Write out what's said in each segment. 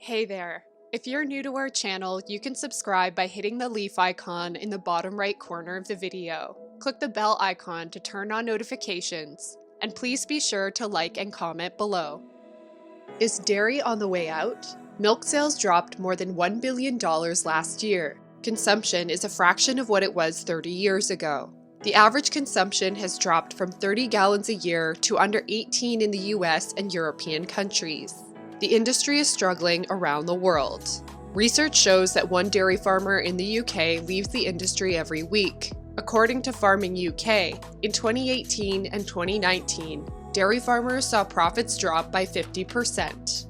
Hey there! If you're new to our channel, you can subscribe by hitting the leaf icon in the bottom right corner of the video. Click the bell icon to turn on notifications, and please be sure to like and comment below. Is dairy on the way out? Milk sales dropped more than $1 billion last year. Consumption is a fraction of what it was 30 years ago. The average consumption has dropped from 30 gallons a year to under 18 in the US and European countries. The industry is struggling around the world. Research shows that one dairy farmer in the UK leaves the industry every week. According to Farming UK, in 2018 and 2019, dairy farmers saw profits drop by 50%.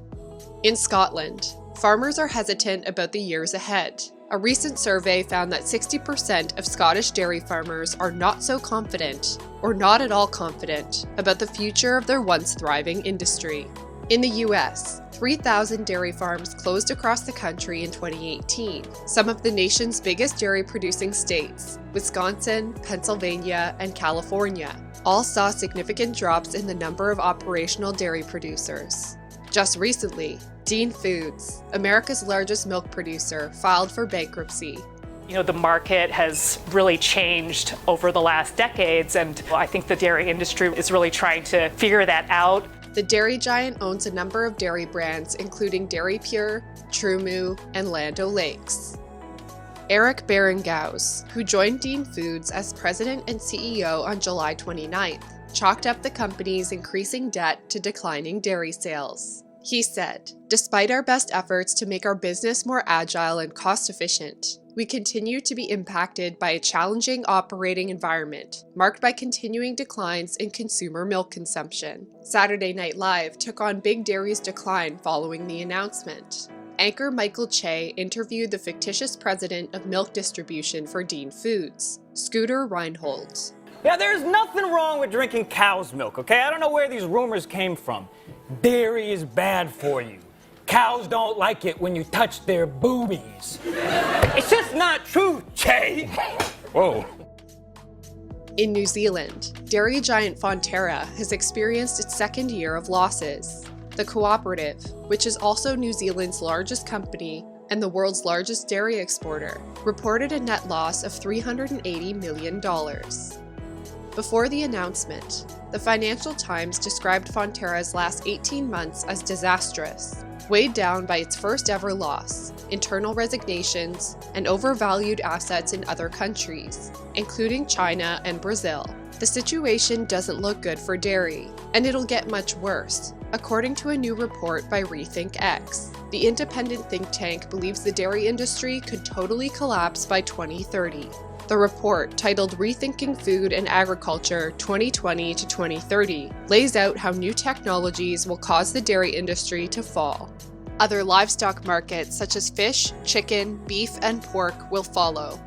In Scotland, farmers are hesitant about the years ahead. A recent survey found that 60% of Scottish dairy farmers are not so confident, or not at all confident, about the future of their once thriving industry. In the US, 3,000 dairy farms closed across the country in 2018. Some of the nation's biggest dairy-producing states, Wisconsin, Pennsylvania, and California, all saw significant drops in the number of operational dairy producers. Just recently, Dean Foods, America's largest milk producer, filed for bankruptcy. The market has really changed over the last decades, and I think the dairy industry is really trying to figure that out. The dairy giant owns a number of dairy brands, including Dairy Pure, TruMoo, and Land O'Lakes. Eric Baringaus, who joined Dean Foods as president and CEO on July 29th, chalked up the company's increasing debt to declining dairy sales. He said, "Despite our best efforts to make our business more agile and cost-efficient, we continue to be impacted by a challenging operating environment, marked by continuing declines in consumer milk consumption." Saturday Night Live took on Big Dairy's decline following the announcement. Anchor Michael Che interviewed the fictitious president of milk distribution for Dean Foods, Scooter Reinhold. Yeah, there's nothing wrong with drinking cow's milk, okay? I don't know where these rumors came from. Dairy is bad for you. Cows don't like it when you touch their boobies. It's just not true, Che. Whoa. In New Zealand, dairy giant Fonterra has experienced its second year of losses. The cooperative, which is also New Zealand's largest company and the world's largest dairy exporter, reported a net loss of $380 million. Before the announcement, the Financial Times described Fonterra's last 18 months as disastrous, weighed down by its first ever loss, internal resignations, and overvalued assets in other countries, including China and Brazil. The situation doesn't look good for dairy, and it'll get much worse, according to a new report by Rethink X. The independent think tank believes the dairy industry could totally collapse by 2030. The report, titled Rethinking Food and Agriculture 2020 to 2030, lays out how new technologies will cause the dairy industry to fall. Other livestock markets such as fish, chicken, beef, and pork will follow.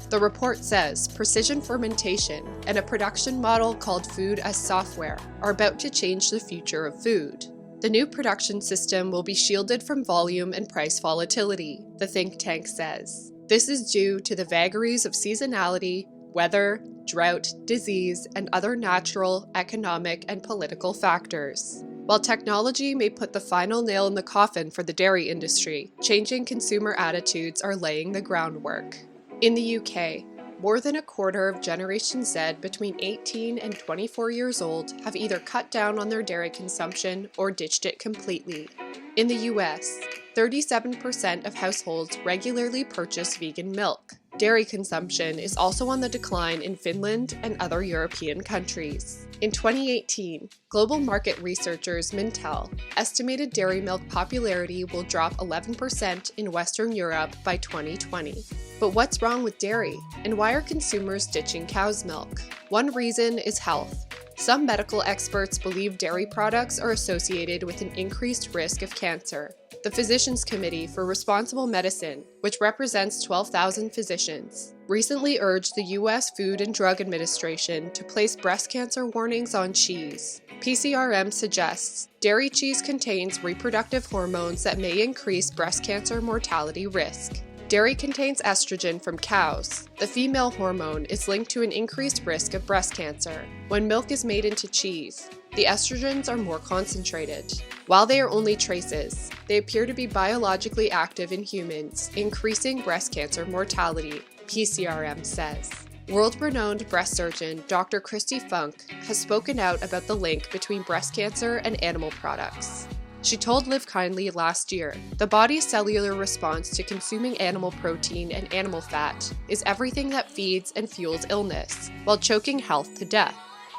The report says precision fermentation and a production model called food as software are about to change the future of food. The new production system will be shielded from volume and price volatility, the think tank says. This is due to the vagaries of seasonality, weather, drought, disease, and other natural, economic, and political factors. While technology may put the final nail in the coffin for the dairy industry, changing consumer attitudes are laying the groundwork. In the UK, more than a quarter of Generation Z between 18 and 24 years old have either cut down on their dairy consumption or ditched it completely. In the US, 37% of households regularly purchase vegan milk. Dairy consumption is also on the decline in Finland and other European countries. In 2018, global market researchers Mintel estimated dairy milk popularity will drop 11% in Western Europe by 2020. But what's wrong with dairy, and why are consumers ditching cow's milk? One reason is health. Some medical experts believe dairy products are associated with an increased risk of cancer. The Physicians Committee for Responsible Medicine, which represents 12,000 physicians, recently urged the U.S. Food and Drug Administration to place breast cancer warnings on cheese. PCRM suggests dairy cheese contains reproductive hormones that may increase breast cancer mortality risk. Dairy contains estrogen from cows. The female hormone is linked to an increased risk of breast cancer. When milk is made into cheese, The estrogens are more concentrated. While they are only traces, they appear to be biologically active in humans, increasing breast cancer mortality, PCRM says. World-renowned breast surgeon Dr. Christy Funk has spoken out about the link between breast cancer and animal products. She told Live Kindly last year, the body's cellular response to consuming animal protein and animal fat is everything that feeds and fuels illness, while choking health to death.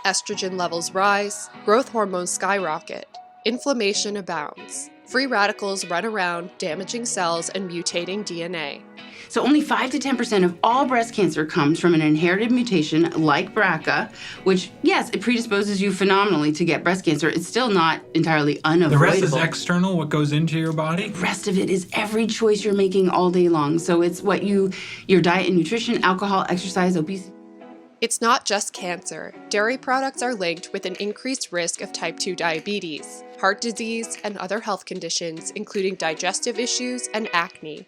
Estrogen levels rise, growth hormones skyrocket, inflammation abounds, free radicals run around, damaging cells and mutating DNA. So only 5 to 10% of all breast cancer comes from an inherited mutation like BRCA, which, yes, it predisposes you phenomenally to get breast cancer. It's still not entirely unavoidable. The rest is external, what goes into your body? The rest of it is every choice you're making all day long. So it's what your diet and nutrition, alcohol, exercise, obesity. It's not just cancer. Dairy products are linked with an increased risk of type 2 diabetes, heart disease, and other health conditions, including digestive issues and acne.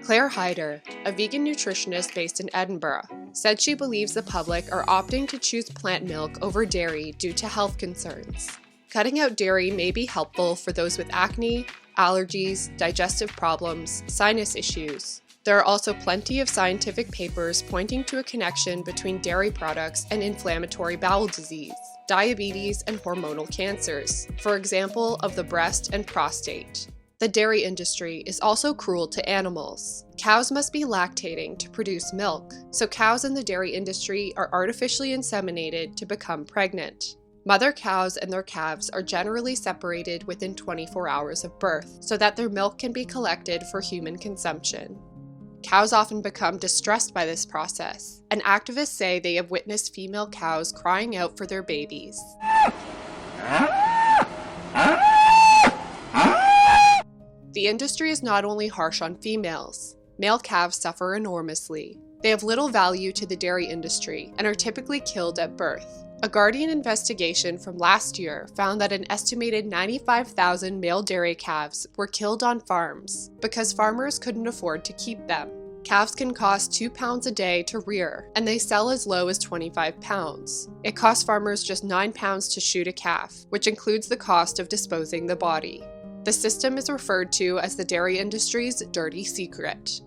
Claire Hyder, a vegan nutritionist based in Edinburgh, said she believes the public are opting to choose plant milk over dairy due to health concerns. Cutting out dairy may be helpful for those with acne, allergies, digestive problems, sinus issues. There are also plenty of scientific papers pointing to a connection between dairy products and inflammatory bowel disease, diabetes, and hormonal cancers, for example, of the breast and prostate. The dairy industry is also cruel to animals. Cows must be lactating to produce milk, so cows in the dairy industry are artificially inseminated to become pregnant. Mother cows and their calves are generally separated within 24 hours of birth, so that their milk can be collected for human consumption. Cows often become distressed by this process, and activists say they have witnessed female cows crying out for their babies. The industry is not only harsh on females. Male calves suffer enormously. They have little value to the dairy industry and are typically killed at birth. A Guardian investigation from last year found that an estimated 95,000 male dairy calves were killed on farms because farmers couldn't afford to keep them. Calves can cost £2 a day to rear, and they sell as low as £25. It costs farmers just £9 to shoot a calf, which includes the cost of disposing the body. The system is referred to as the dairy industry's dirty secret.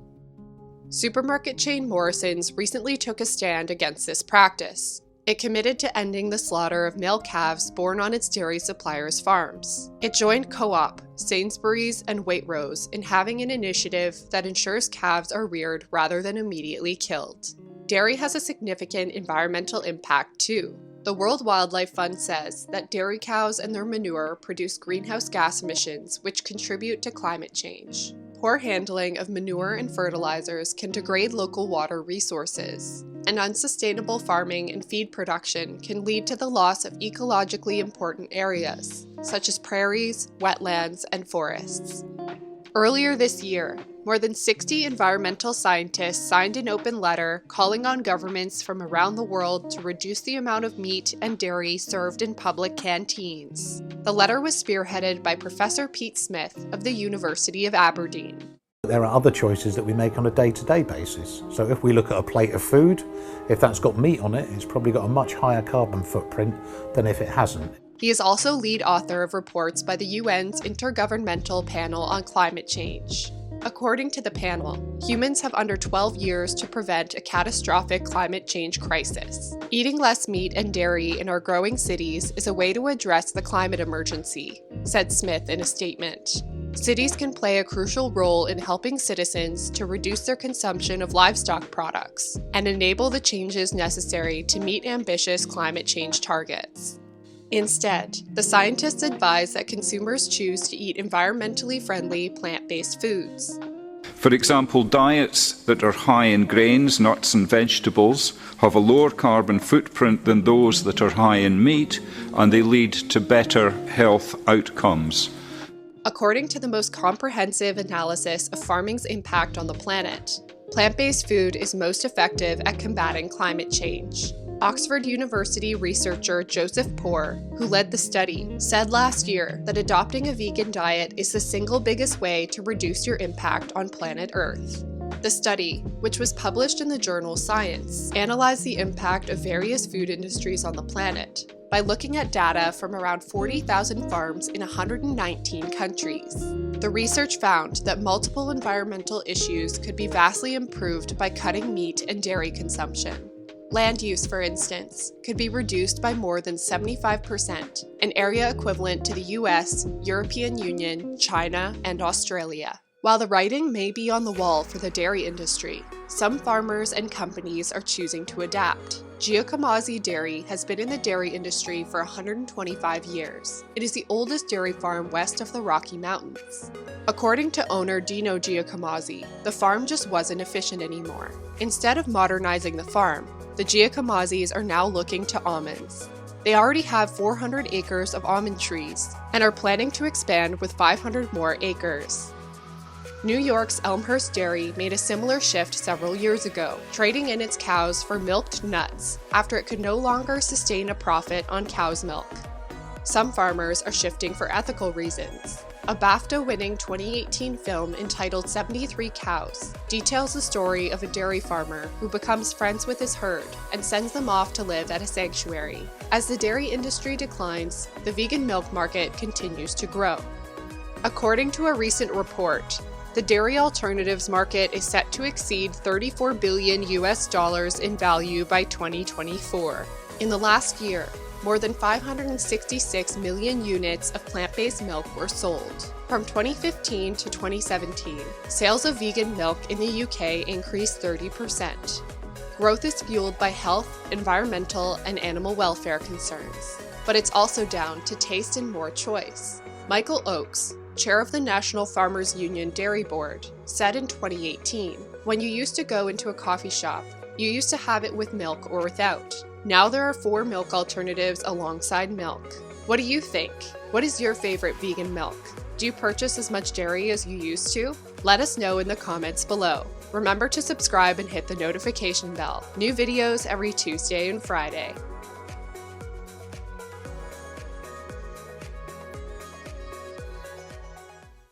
Supermarket chain Morrison's recently took a stand against this practice. It committed to ending the slaughter of male calves born on its dairy suppliers' farms. It joined Co-op, Sainsbury's, and Waitrose in having an initiative that ensures calves are reared rather than immediately killed. Dairy has a significant environmental impact too. The World Wildlife Fund says that dairy cows and their manure produce greenhouse gas emissions which contribute to climate change. Poor handling of manure and fertilizers can degrade local water resources, and unsustainable farming and feed production can lead to the loss of ecologically important areas, such as prairies, wetlands, and forests. Earlier this year, more than 60 environmental scientists signed an open letter calling on governments from around the world to reduce the amount of meat and dairy served in public canteens. The letter was spearheaded by Professor Pete Smith of the University of Aberdeen. There are other choices that we make on a day-to-day basis. So if we look at a plate of food, if that's got meat on it, it's probably got a much higher carbon footprint than if it hasn't. He is also lead author of reports by the UN's Intergovernmental Panel on Climate Change. According to the panel, humans have under 12 years to prevent a catastrophic climate change crisis. Eating less meat and dairy in our growing cities is a way to address the climate emergency, said Smith in a statement. Cities can play a crucial role in helping citizens to reduce their consumption of livestock products and enable the changes necessary to meet ambitious climate change targets. Instead, the scientists advise that consumers choose to eat environmentally friendly plant-based foods. For example, diets that are high in grains, nuts and vegetables have a lower carbon footprint than those that are high in meat, and they lead to better health outcomes. According to the most comprehensive analysis of farming's impact on the planet, plant-based food is most effective at combating climate change. Oxford University researcher Joseph Poore, who led the study, said last year that adopting a vegan diet is the single biggest way to reduce your impact on planet Earth. The study, which was published in the journal Science, analyzed the impact of various food industries on the planet by looking at data from around 40,000 farms in 119 countries. The research found that multiple environmental issues could be vastly improved by cutting meat and dairy consumption. Land use, for instance, could be reduced by more than 75%, an area equivalent to the US, European Union, China, and Australia. While the writing may be on the wall for the dairy industry, some farmers and companies are choosing to adapt. Giacomosi Dairy has been in the dairy industry for 125 years. It is the oldest dairy farm west of the Rocky Mountains. According to owner Dino Giacomosi, the farm just wasn't efficient anymore. Instead of modernizing the farm, the Giacomosis are now looking to almonds. They already have 400 acres of almond trees and are planning to expand with 500 more acres. New York's Elmhurst Dairy made a similar shift several years ago, trading in its cows for milked nuts after it could no longer sustain a profit on cow's milk. Some farmers are shifting for ethical reasons. A BAFTA-winning 2018 film entitled 73 Cows details the story of a dairy farmer who becomes friends with his herd and sends them off to live at a sanctuary. As the dairy industry declines, the vegan milk market continues to grow. According to a recent report, the dairy alternatives market is set to exceed $34 billion in value by 2024. In the last year, more than 566 million units of plant-based milk were sold. From 2015 to 2017, sales of vegan milk in the UK increased 30%. Growth is fueled by health, environmental, and animal welfare concerns. But it's also down to taste and more choice. Michael Oakes, chair of the National Farmers Union Dairy Board, said in 2018, "When you used to go into a coffee shop, you used to have it with milk or without. Now there are 4 milk alternatives alongside milk. What do you think? What is your favorite vegan milk? Do you purchase as much dairy as you used to? Let us know in the comments below. Remember to subscribe and hit the notification bell. New videos every Tuesday and Friday.